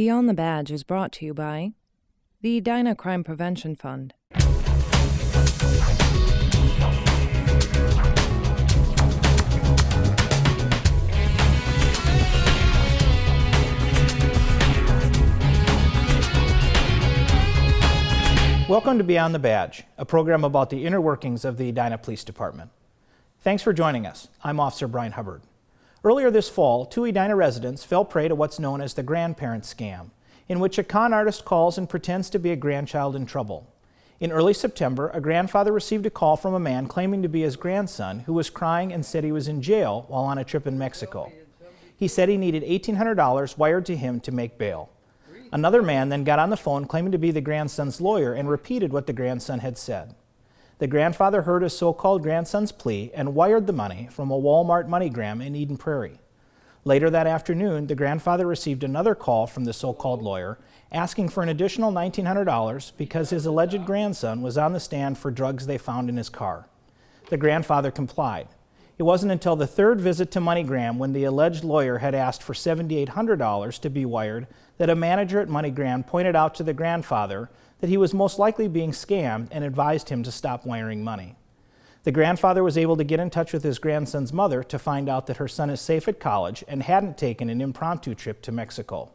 Beyond the Badge is brought to you by the Edina Crime Prevention Fund. Welcome to Beyond the Badge, a program about the inner workings of the Edina Police Department. Thanks for joining us. I'm Officer Brian Hubbard. Earlier this fall, 2 Edina residents fell prey to what's known as the Grandparent Scam, in which a con artist calls and pretends to be a grandchild in trouble. In early September, a grandfather received a call from a man claiming to be his grandson who was crying and said he was in jail while on a trip in Mexico. He said he needed $1,800 wired to him to make bail. Another man then got on the phone claiming to be the grandson's lawyer and repeated what the grandson had said. The grandfather heard his so-called grandson's plea and wired the money from a Walmart MoneyGram in Eden Prairie. Later that afternoon, the grandfather received another call from the so-called lawyer asking for an additional $1,900 because his alleged grandson was on the stand for drugs they found in his car. The grandfather complied. It wasn't until the third visit to MoneyGram, when the alleged lawyer had asked for $7,800 to be wired, that a manager at MoneyGram pointed out to the grandfather that he was most likely being scammed and advised him to stop wiring money. The grandfather was able to get in touch with his grandson's mother to find out that her son is safe at college and hadn't taken an impromptu trip to Mexico.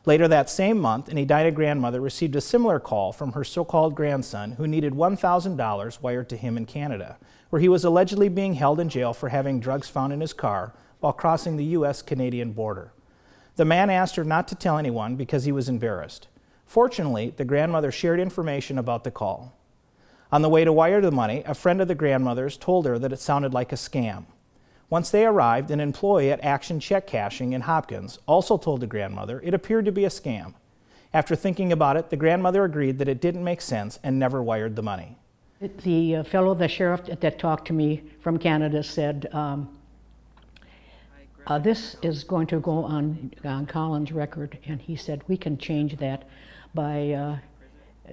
Later that same month, an Edina grandmother received a similar call from her so-called grandson who needed $1,000 wired to him in Canada, where he was allegedly being held in jail for having drugs found in his car while crossing the U.S.-Canadian border. The man asked her not to tell anyone because he was embarrassed. Fortunately, the grandmother shared information about the call. On the way to wire the money, a friend of the grandmother's told her that it sounded like a scam. Once they arrived, an employee at Action Check Cashing in Hopkins also told the grandmother it appeared to be a scam. After thinking about it, the grandmother agreed that it didn't make sense and never wired the money. The fellow, the sheriff that talked to me from Canada said, this is going to go on Colin's record, and he said we can change that by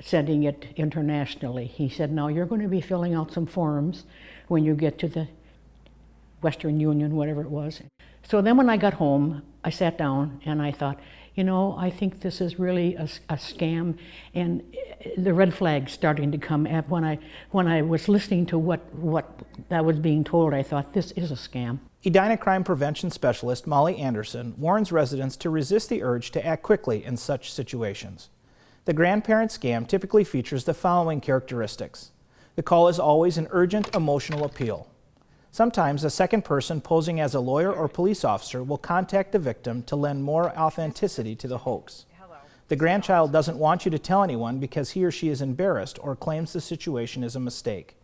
sending it internationally. He said, now you're going to be filling out some forms when you get to the Western Union, whatever it was. So then when I got home, I sat down and I thought, you know, I think this is really a scam, and the red flags starting to come. When I was listening to what I was being told, I thought this is a scam. Edina Crime Prevention Specialist Molly Anderson warns residents to resist the urge to act quickly in such situations. The grandparent scam typically features the following characteristics. The call is always an urgent emotional appeal. Sometimes a second person posing as a lawyer or police officer will contact the victim to lend more authenticity to the hoax. The grandchild doesn't want you to tell anyone because he or she is embarrassed or claims the situation is a mistake.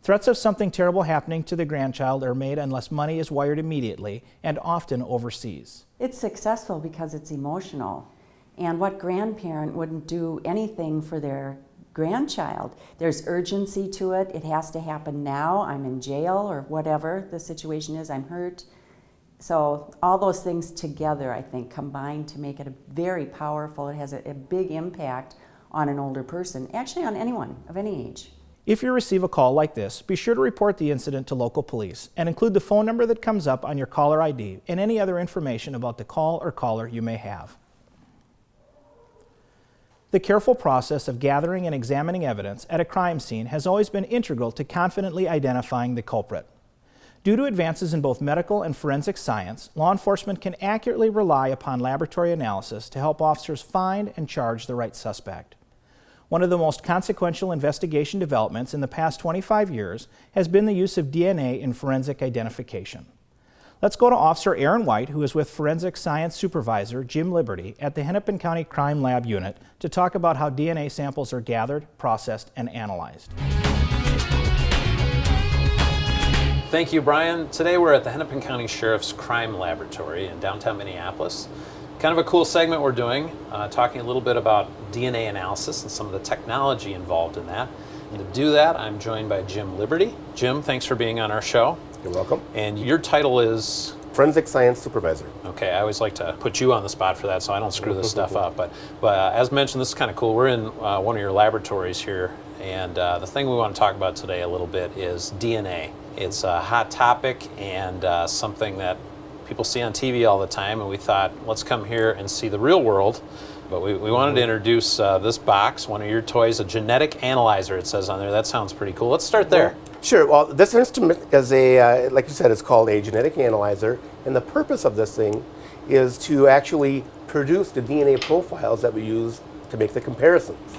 Threats of something terrible happening to the grandchild are made unless money is wired immediately and often overseas. It's successful because it's emotional. And what grandparent wouldn't do anything for their grandchild? There's urgency to it. It has to happen now. I'm in jail or whatever the situation is. I'm hurt. So all those things together, I think, combine to make it a very powerful. It has a big impact on an older person, actually on anyone of any age. If you receive a call like this, be sure to report the incident to local police and include the phone number that comes up on your caller ID and any other information about the call or caller you may have. The careful process of gathering and examining evidence at a crime scene has always been integral to confidently identifying the culprit. Due to advances in both medical and forensic science, law enforcement can accurately rely upon laboratory analysis to help officers find and charge the right suspect. One of the most consequential investigation developments in the past 25 years has been the use of DNA in forensic identification. Let's go to Officer Aaron White, who is with Forensic Science Supervisor Jim Liberty at the Hennepin County Crime Lab Unit, to talk about how DNA samples are gathered, processed, and analyzed. Thank you, Brian. Today we're at the Hennepin County Sheriff's Crime Laboratory in downtown Minneapolis. Kind of a cool segment we're doing, talking a little bit about DNA analysis and some of the technology involved in that. And to do that, I'm joined by Jim Liberty. Jim, thanks for being on our show. You're welcome. And your title is? Forensic Science Supervisor. Okay, I always like to put you on the spot for that so I don't screw this stuff up. But as mentioned, this is kind of cool. We're in one of your laboratories here, and the thing we want to talk about today a little bit is DNA. It's a hot topic and something that people see on TV all the time, and we thought, let's come here and see the real world. But we wanted to introduce this box, one of your toys, a genetic analyzer, it says on there. That sounds pretty cool. Let's start there. Sure. Well, this instrument is a, like you said, it's called a genetic analyzer, and the purpose of this thing is to actually produce the DNA profiles that we use to make the comparisons.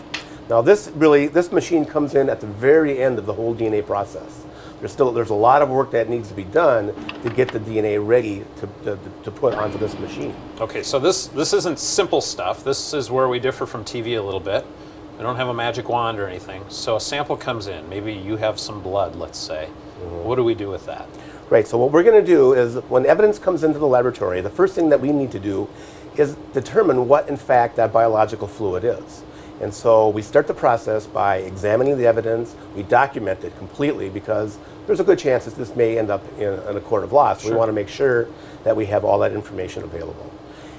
Now, this machine comes in at the very end of the whole DNA process. There's a lot of work that needs to be done to get the DNA ready to put onto this machine. Okay, so this isn't simple stuff. This is where we differ from TV a little bit. We don't have a magic wand or anything. So a sample comes in. Maybe you have some blood, let's say. What do we do with that? Right, so what we're going to do is when evidence comes into the laboratory, the first thing that we need to do is determine what, in fact, that biological fluid is. And so we start the process by examining the evidence. We document it completely because there's a good chance that this may end up in a court of law. So Sure. we want to make sure that we have all that information available.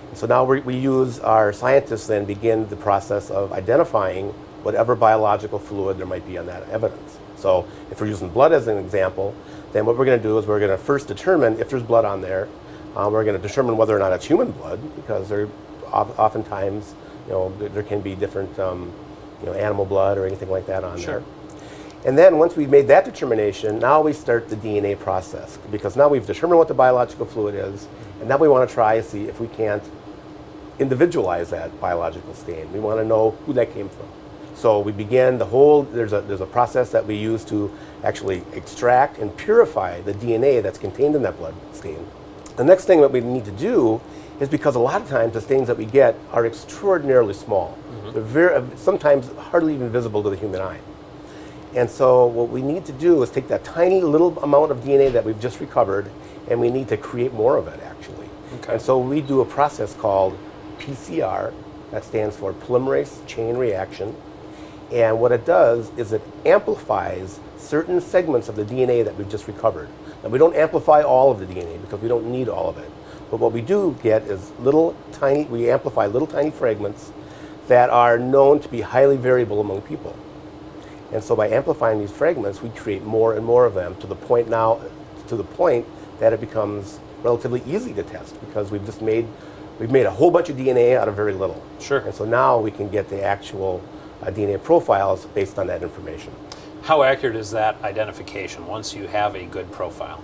And so now we use our scientists then begin the process of identifying whatever biological fluid there might be on that evidence. So if we're using blood as an example, then what we're going to do is we're going to first determine if there's blood on there. We're going to determine whether or not it's human blood, because there oftentimes there can be different animal blood or anything like that on Sure. there. And then once we've made that determination, now we start the DNA process, because now we've determined what the biological fluid is, and now we want to try to see if we can't individualize that biological stain. We want to know who that came from. So we begin there's a process that we use to actually extract and purify the DNA that's contained in that blood stain. The next thing that we need to do is, because a lot of times the stains that we get are extraordinarily small. They're sometimes hardly even visible to the human eye. And so what we need to do is take that tiny little amount of DNA that we've just recovered, and we need to create more of it, actually. Okay. And so we do a process called PCR, that stands for polymerase chain reaction. And what it does is it amplifies certain segments of the DNA that we've just recovered. Now, we don't amplify all of the DNA because we don't need all of it. But what we do get is we amplify little tiny fragments that are known to be highly variable among people. And so by amplifying these fragments, we create more and more of them to the point that it becomes relatively easy to test, because we've made a whole bunch of DNA out of very little. Sure. And so now we can get the actual DNA profiles based on that information. How accurate is that identification once you have a good profile?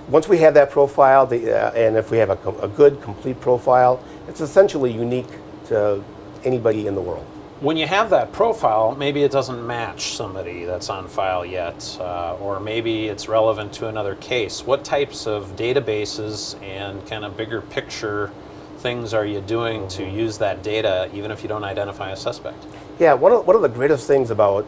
Once we have that profile, and if we have a good, complete profile, it's essentially unique to anybody in the world. When you have that profile, maybe it doesn't match somebody that's on file yet, or maybe it's relevant to another case. What types of databases and kind of bigger picture things are you doing to use that data, even if you don't identify a suspect? Yeah, one of the greatest things about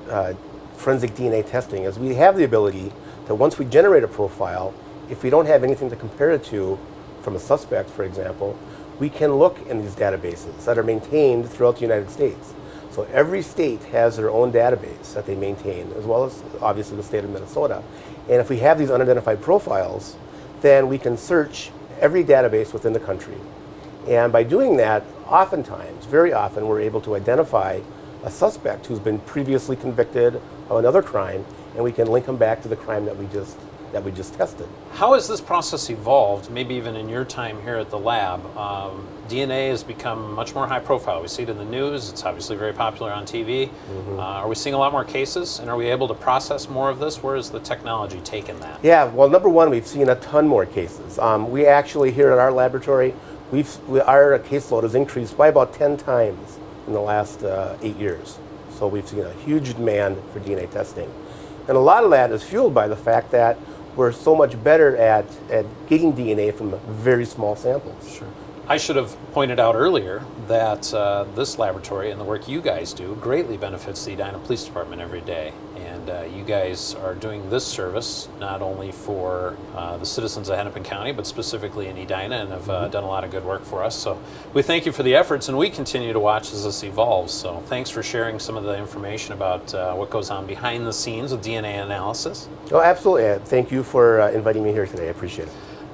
forensic DNA testing is we have the ability to, once we generate a profile, if we don't have anything to compare it to from a suspect, for example, we can look in these databases that are maintained throughout the United States. So every state has their own database that they maintain, as well as obviously the state of Minnesota. And if we have these unidentified profiles, then we can search every database within the country. And by doing that, oftentimes, very often, we're able to identify a suspect who's been previously convicted of another crime, and we can link them back to the crime that we just tested. How has this process evolved, maybe even in your time here at the lab? DNA has become much more high profile. We see it in the news. It's obviously very popular on TV. Are we seeing a lot more cases, and are we able to process more of this? Where has the technology taken that? Yeah, well, number one, we've seen a ton more cases. We actually, here at our laboratory, our caseload has increased by about 10 times in the last 8 years. So we've seen a huge demand for DNA testing. And a lot of that is fueled by the fact that we're so much better at getting DNA from very small samples. Sure. I should have pointed out earlier that this laboratory and the work you guys do greatly benefits the Edina Police Department every day. And you guys are doing this service not only for the citizens of Hennepin County, but specifically in Edina, and have done a lot of good work for us. So we thank you for the efforts, and we continue to watch as this evolves. So thanks for sharing some of the information about what goes on behind the scenes with DNA analysis. Oh, absolutely. Thank you for inviting me here today. I appreciate it.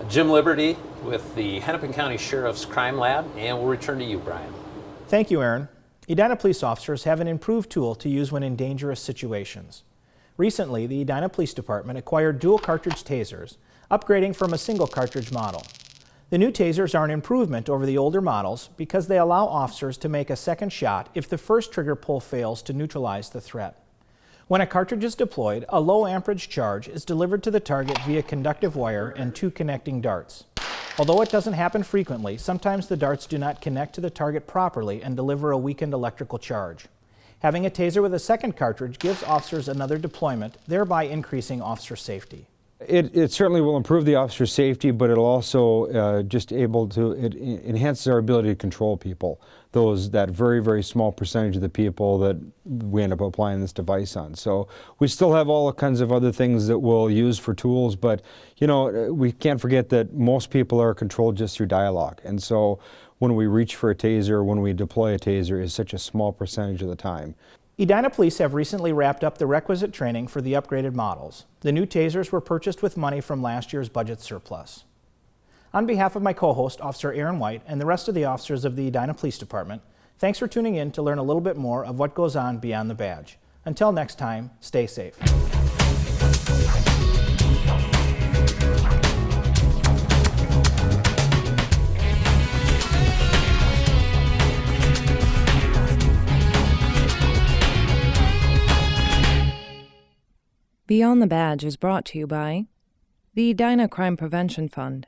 Jim Liberty with the Hennepin County Sheriff's Crime Lab, and we'll return to you, Brian. Thank you, Aaron. Edina police officers have an improved tool to use when in dangerous situations. Recently, the Edina Police Department acquired dual cartridge tasers, upgrading from a single cartridge model. The new tasers are an improvement over the older models because they allow officers to make a second shot if the first trigger pull fails to neutralize the threat. When a cartridge is deployed, a low amperage charge is delivered to the target via conductive wire and 2 connecting darts. Although it doesn't happen frequently, sometimes the darts do not connect to the target properly and deliver a weakened electrical charge. Having a taser with a second cartridge gives officers another deployment, thereby increasing officer safety. It certainly will improve the officer's safety, but it'll also it enhances our ability to control people. That very, very small percentage of the people that we end up applying this device on. So we still have all kinds of other things that we'll use for tools, but you know, we can't forget that most people are controlled just through dialogue. And so when we reach for a taser, when we deploy a taser, is such a small percentage of the time. Edina Police have recently wrapped up the requisite training for the upgraded models. The new tasers were purchased with money from last year's budget surplus. On behalf of my co-host, Officer Aaron White, and the rest of the officers of the Edina Police Department, thanks for tuning in to learn a little bit more of what goes on beyond the badge. Until next time, stay safe. Beyond the Badge is brought to you by the Edina Crime Prevention Fund.